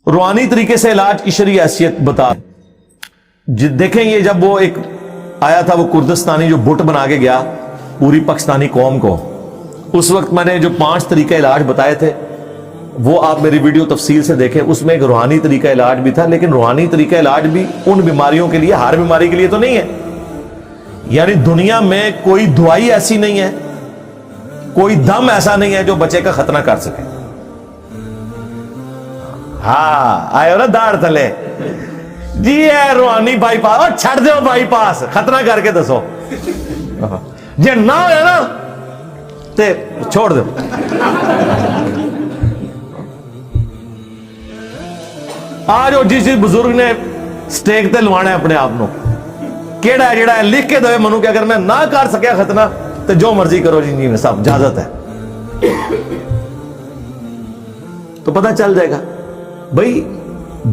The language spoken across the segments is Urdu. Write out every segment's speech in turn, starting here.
روحانی طریقے سے علاج کی شرعی حیثیت بتا دیکھیں. یہ جب وہ ایک آیا تھا وہ کردستانی جو بٹ بنا کے گیا پوری پاکستانی قوم کو، اس وقت میں نے جو 5 طریقہ علاج بتائے تھے وہ آپ میری ویڈیو تفصیل سے دیکھیں. اس میں ایک روحانی طریقہ علاج بھی تھا، لیکن روحانی طریقہ علاج بھی ان بیماریوں کے لیے، ہر بیماری کے لیے تو نہیں ہے. یعنی دنیا میں کوئی دوائی ایسی نہیں ہے، کوئی دم ایسا نہیں ہے جو بچے کا ختنہ کر سکے. ہاں آئے ہو نا داڑ تلے جی ہے روحانی بائی پاس، اور چھڑ دو بائی پاس ختنہ کر کے دسو جی نہ ہویا نا تے چھوڑ دو. آج وہ جس بزرگ نے سٹیک تے لوانا ہے اپنے آپ نو، کیڑا ہے جڑا ہے لکھ کے دے منو کہ اگر میں نہ کر سکیا ختنہ تو جو مرضی کرو جی میں سب اجازت ہے، تو پتہ چل جائے گا. بھائی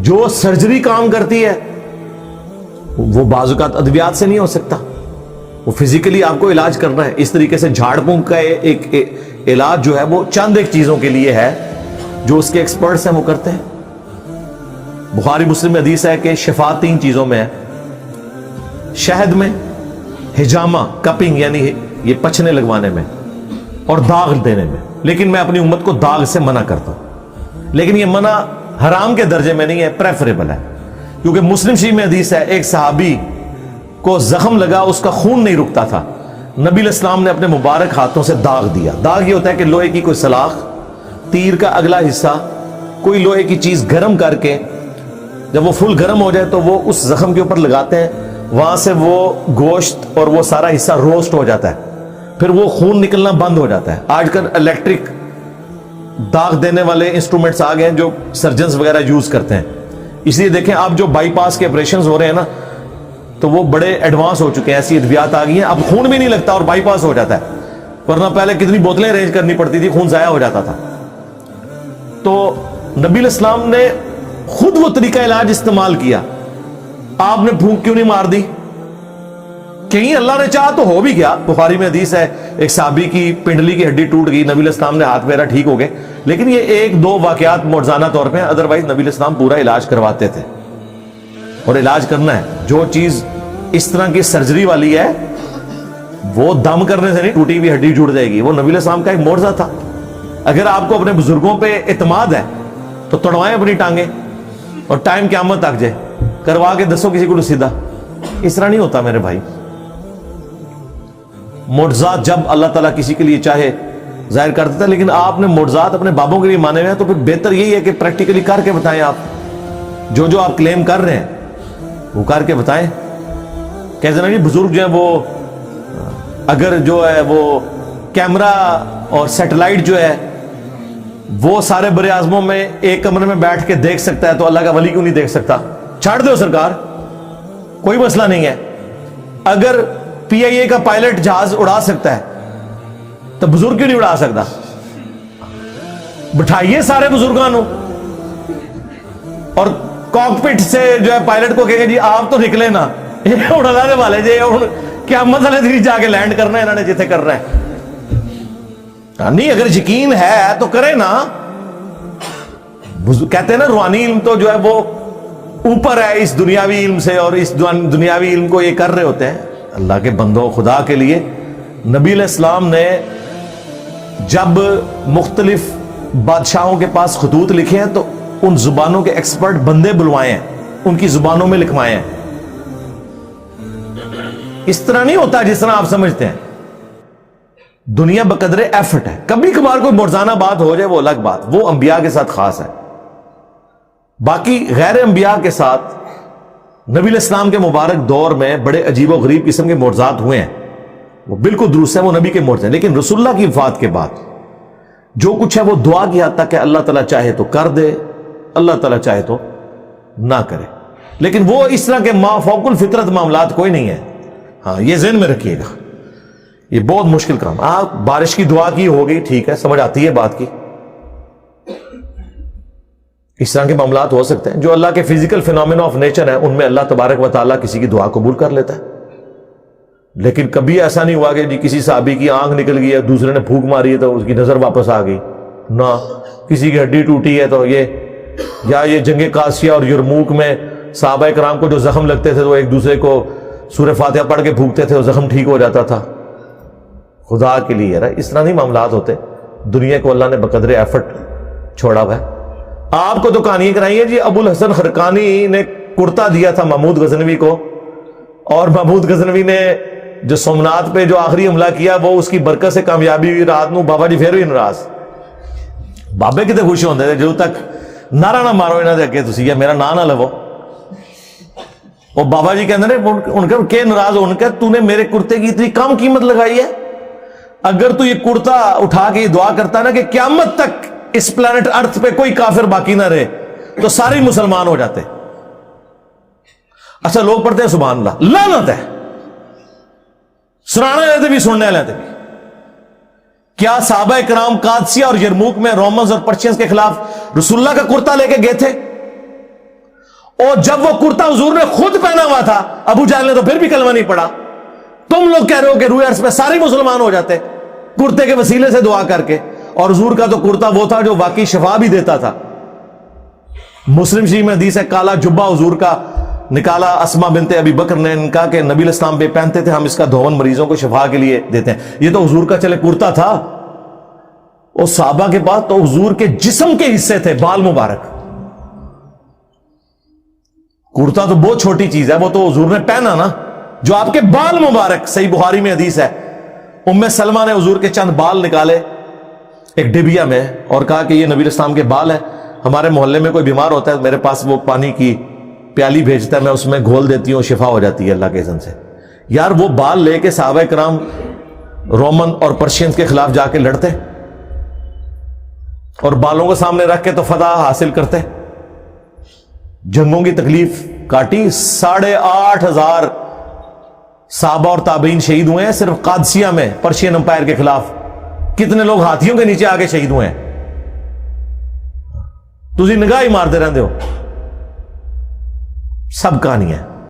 جو سرجری کام کرتی ہے وہ بعض اوقات ادویات سے نہیں ہو سکتا، وہ فزیکلی آپ کو علاج کرنا ہے. اس طریقے سے جھاڑ پھونک کا ایک علاج جو ہے وہ چند ایک چیزوں کے لیے ہے جو اس کے ایکسپرٹس ہیں وہ کرتے ہیں. بخاری مسلم میں حدیث ہے کہ شفا 3 چیزوں میں ہے، شہد میں، حجامہ کپنگ یعنی یہ پچھنے لگوانے میں، اور داغ دینے میں. لیکن میں اپنی امت کو داغ سے منع کرتا ہوں، لیکن یہ منع حرام کے درجے میں نہیں ہے، پریفریبل ہے. کیونکہ مسلم شریف میں حدیث ہے ایک صحابی کو زخم لگا، اس کا خون نہیں رکتا تھا، نبی علیہ السلام نے اپنے مبارک ہاتھوں سے داغ دیا. داغ یہ ہوتا ہے کہ لوہے کی کوئی سلاخ، تیر کا اگلا حصہ، کوئی لوہے کی چیز گرم کر کے جب وہ فل گرم ہو جائے تو وہ اس زخم کے اوپر لگاتے ہیں، وہاں سے وہ گوشت اور وہ سارا حصہ روسٹ ہو جاتا ہے، پھر وہ خون نکلنا بند ہو جاتا ہے. آج کل الیکٹرک داغ دینے والے انسٹرومنٹس آ گئے ہیں جو سرجنز وغیرہ یوز کرتے ہیں. اس لیے دیکھیں آپ جو بائی پاس کے آپریشنز ہو رہے ہیں نا تو وہ بڑے ایڈوانس ہو چکے ہیں، ایسی ادویات آ گئی ہیں، اب خون بھی نہیں لگتا اور بائی پاس ہو جاتا ہے. ورنہ پہلے کتنی بوتلیں ارینج کرنی پڑتی تھی، خون ضائع ہو جاتا تھا. تو نبی علیہ السلام نے خود وہ طریقہ علاج استعمال کیا. آپ نے پھونک کیوں نہیں مار دی؟ کہیں اللہ نے چاہا تو ہو بھی گیا. بخاری میں حدیث ہے ایک صحابی کی پنڈلی کی ہڈی ٹوٹ گئی، نبی علیہ السلام نے ہاتھ پھیرا، ٹھیک ہو گئے. لیکن یہ 1-2 واقعات معجزانہ طور پہ ہیں، ادروائز نبی علیہ السلام پورا علاج کرواتے تھے. اور علاج کرنا ہے، جو چیز اس طرح کی سرجری والی ہے وہ دم کرنے سے نہیں ٹوٹی ہوئی ہڈی جڑ جائے گی، وہ نبی علیہ السلام کا ایک معجزہ تھا. اگر آپ کو اپنے بزرگوں پہ اعتماد ہے تو توڑوائیں اپنی ٹانگیں اور ٹائم قیامت تک جائے کروا کے دسو کسی کو سیدھا. اس طرح نہیں ہوتا میرے بھائی. معجزات جب اللہ تعالیٰ کسی کے لیے چاہے ظاہر کر دیتا ہے، لیکن آپ نے معجزات اپنے بابوں کے لیے مانے ہوئے ہیں تو پھر بہتر یہی ہے کہ پریکٹیکلی کر کے بتائیں. آپ جو آپ کلیم کر رہے ہیں وہ کر کے بتائیں. کہتے ہیں نا بزرگ جو ہیں وہ اگر جو ہے وہ کیمرہ اور سیٹلائٹ جو ہے وہ سارے بر اعظموں میں ایک کمرے میں بیٹھ کے دیکھ سکتا ہے تو اللہ کا ولی کیوں نہیں دیکھ سکتا؟ چھاڑ دو سرکار، کوئی مسئلہ نہیں ہے. اگر پی آئی اے کا پائلٹ جہاز اڑا سکتا ہے تو بزرگ کیوں نہیں اڑا سکتا؟ بٹھائیے سارے بزرگانوں اور کاکپٹ سے جو ہے پائلٹ کو کہے جی آپ تو نکلے نا، یہ اڑانے والے جی کیا مسئلہ تھی جا کے لینڈ کرنا ہے انہوں نے جتنے کر رہا ہے. نہیں اگر یقین ہے تو کرے نا. کہتے ہیں نا روحانی علم تو جو ہے وہ اوپر ہے اس دنیاوی علم سے، اور اس دنیاوی علم کو یہ کر رہے ہوتے ہیں اللہ کے بندوں خدا کے لیے. نبی علیہ السلام نے جب مختلف بادشاہوں کے پاس خطوط لکھے ہیں تو ان زبانوں کے ایکسپرٹ بندے بلوائے ہیں، ان کی زبانوں میں لکھوائے ہیں. اس طرح نہیں ہوتا جس طرح آپ سمجھتے ہیں. دنیا بقدر ایفٹ ہے. کبھی کبھار کوئی معجزانہ بات ہو جائے وہ الگ بات، وہ انبیاء کے ساتھ خاص ہے. باقی غیر انبیاء کے ساتھ نبی علیہ السلام کے مبارک دور میں بڑے عجیب و غریب قسم کے معجزات ہوئے ہیں، وہ بالکل درست ہے، وہ نبی کے معجزے ہیں. لیکن رسول اللہ کی وفات کے بعد جو کچھ ہے وہ دعا کی حد تک ہے. اللہ تعالیٰ چاہے تو کر دے، اللہ تعالیٰ چاہے تو نہ کرے. لیکن وہ اس طرح کے فوق الفطرت معاملات کوئی نہیں ہے. ہاں یہ ذہن میں رکھیے گا، یہ بہت مشکل کام. آپ بارش کی دعا کی ہو گئی، ٹھیک ہے، سمجھ آتی ہے بات کی. اس طرح کے معاملات ہو سکتے ہیں جو اللہ کے فزیکل فینومینا آف نیچر ہیں، ان میں اللہ تبارک و تعالیٰ کسی کی دعا قبول کر لیتا ہے. لیکن کبھی ایسا نہیں ہوا کہ جی کسی صحابی کی آنکھ نکل گئی ہے، دوسرے نے پھونک ماری ہے تو اس کی نظر واپس آ گئی. نہ کسی کی ہڈی ٹوٹی ہے تو یہ یا یہ جنگ قادسیہ اور یرموک میں صحابہ کرام کو جو زخم لگتے تھے تو وہ ایک دوسرے کو سورہ فاتحہ پڑھ کے پھونکتے تھے اور زخم ٹھیک ہو جاتا تھا. خدا کے لیے یار اس طرح نہیں معاملات ہوتے. دنیا کو اللہ نے بقدر ایفرٹ چھوڑا ہوا ہے. آپ کو تو کہانیاں کرائی ہیں جی. ابو الحسن خرقانی نے کرتا دیا تھا محمود غزنوی کو, اور محمود غزنوی نے جو سومنات پہ جو آخری حملہ کیا وہ اس کی برکت سے کامیابی ہوئی. رات نو بابا جی پھر بھی ناراض. بابے کتنے خوش ہوندے تھے جدوں تک نعرہ نہ مارو انہاں دے اگے تسی یا میرا نام نہ لو. اور بابا جی کہندے نے ان کے کہ ناراض ہون کے تو نے میرے کرتے کی اتنی کم قیمت لگائی ہے. اگر تو یہ کرتا اٹھا کے یہ دعا کرتا نا کہ قیامت تک اس پلانٹ ارتھ پہ کوئی کافر باقی نہ رہے تو سارے مسلمان ہو جاتے. اچھا لوگ پڑھتے ہیں سبحان اللہ, لعنت ہے سنانے والے بھی سننے والے بھی. کیا صحابہ کرام قادسیہ اور یرموک میں رومنز اور پرشینز کے خلاف رسول اللہ کا کرتا لے کے گئے تھے؟ اور جب وہ کرتا حضور نے خود پہنا ہوا تھا ابو جہل نے تو پھر بھی کلمہ نہیں پڑھا. تم لوگ کہہ رہے ہو کہ روئے عرض میں سارے مسلمان ہو جاتے کرتے کے وسیلے سے دعا کر کے. اور حضور کا تو کرتا وہ تھا جو واقعی شفا بھی دیتا تھا. مسلم شریف میں حدیث ہے کالا جبہ حضور کا نکالا اسما بنت ابی بکر نے, ان کا کہ نبی علیہ السلام پہ پہنتے تھے, ہم اس کا دھون مریضوں کو شفا کے لیے دیتے ہیں. یہ تو حضور کا چلے کرتا تھا. اور صحابہ کے بعد تو حضور کے جسم کے حصے تھے بال مبارک. کرتا تو بہت چھوٹی چیز ہے, وہ تو حضور نے پہنا نا جو آپ کے بال مبارک. صحیح بخاری میں حدیث ہے ام سلمہ نے حضور کے چند بال نکالے ایک ڈبیا میں اور کہا کہ یہ نبی علیہ السلام کے بال ہیں. ہمارے محلے میں کوئی بیمار ہوتا ہے میرے پاس وہ پانی کی پیالی بھیجتا ہے, میں اس میں گھول دیتی ہوں, شفا ہو جاتی ہے اللہ کے اذن سے. یار وہ بال لے کے صحابہ کرام رومن اور پرشینز کے خلاف جا کے لڑتے اور بالوں کو سامنے رکھ کے تو فتح حاصل کرتے. جنگوں کی تکلیف کاٹی. 8,500 صحابہ اور تابعین شہید ہوئے ہیں صرف قادسیہ میں پرشین امپائر کے خلاف. کتنے لوگ ہاتھیوں کے نیچے آگے شہید ہوئے ہیں. تسی نگاہ ہی مارتے رہتے ہو. سب کہانی ہے.